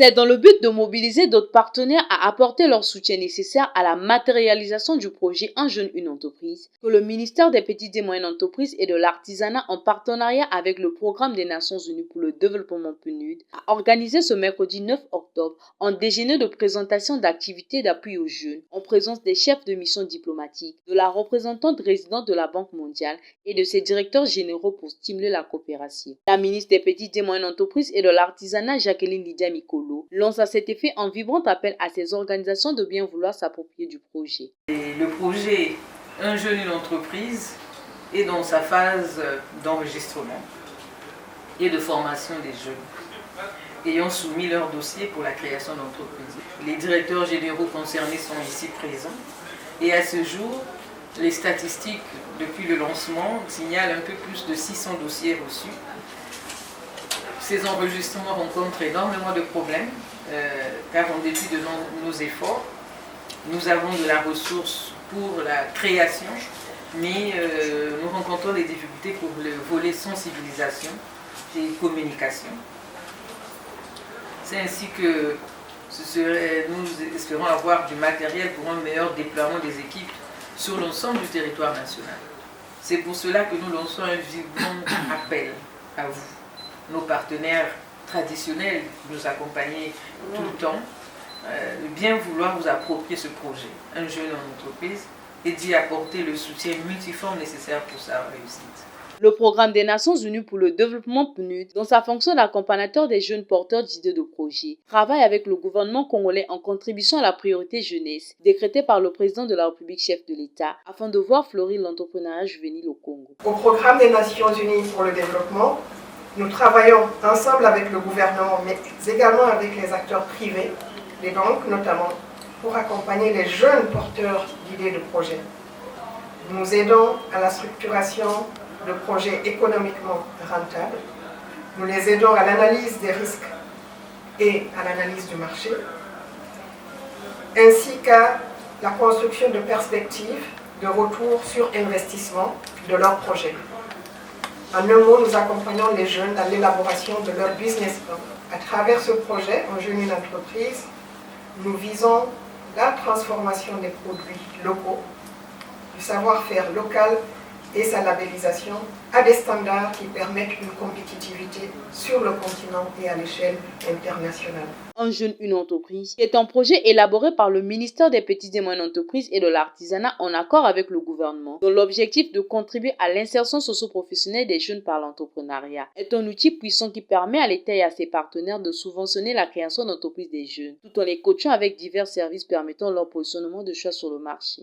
C'est dans le but de mobiliser d'autres partenaires à apporter leur soutien nécessaire à la matérialisation du projet Un jeune, une entreprise que le ministère des Petites et Moyennes Entreprises et de l'Artisanat, en partenariat avec le Programme des Nations Unies pour le Développement PNUD, a organisé ce mercredi 9 octobre un déjeuner de présentation d'activités d'appui aux jeunes en présence des chefs de mission diplomatiques, de la représentante résidente de la Banque mondiale et de ses directeurs généraux pour stimuler la coopération. La ministre des Petites et Moyennes Entreprises et de l'Artisanat, Jacqueline Lydia Mikolo, lance à cet effet un vibrant appel à ces organisations de bien vouloir s'approprier du projet. Le projet Un jeune, une entreprise est dans sa phase d'enregistrement et de formation des jeunes ayant soumis leur dossier pour la création d'entreprise. Les directeurs généraux concernés sont ici présents et à ce jour, les statistiques depuis le lancement signalent un peu plus de 600 dossiers reçus. Ces enregistrements rencontrent énormément de problèmes car en dépit de nos efforts, nous avons de la ressource pour la création, mais nous rencontrons des difficultés pour le volet sensibilisation et communication. C'est ainsi que nous espérons avoir du matériel pour un meilleur déploiement des équipes sur l'ensemble du territoire national. C'est pour cela que nous lançons un vibrant appel à vous, nos partenaires traditionnels qui nous accompagnent tout le temps, de bien vouloir vous approprier ce projet, Un jeune en entreprise, et d'y apporter le soutien multiforme nécessaire pour sa réussite. Le Programme des Nations Unies pour le Développement PNUD, dans sa fonction d'accompagnateur des jeunes porteurs d'idées de projets, travaille avec le gouvernement congolais en contribution à la priorité jeunesse, décrétée par le président de la République, chef de l'État, afin de voir fleurir l'entrepreneuriat juvénile au Congo. Au Programme des Nations Unies pour le Développement, nous travaillons ensemble avec le gouvernement, mais également avec les acteurs privés, les banques notamment, pour accompagner les jeunes porteurs d'idées de projets. Nous aidons à la structuration de projets économiquement rentables. Nous les aidons à l'analyse des risques et à l'analyse du marché, ainsi qu'à la construction de perspectives de retour sur investissement de leurs projets. En un mot, nous accompagnons les jeunes dans l'élaboration de leur business plan. À travers ce projet, Un jeune, une entreprise, nous visons la transformation des produits locaux, du savoir-faire local et sa labellisation à des standards qui permettent une compétitivité sur le continent et à l'échelle internationale. Un jeune, une entreprise est un projet élaboré par le ministère des Petites et Moyennes Entreprises et de l'Artisanat en accord avec le gouvernement, dont l'objectif de contribuer à l'insertion socio-professionnelle des jeunes par l'entrepreneuriat est un outil puissant qui permet à l'État et à ses partenaires de subventionner la création d'entreprises des jeunes, tout en les coachant avec divers services permettant leur positionnement de choix sur le marché.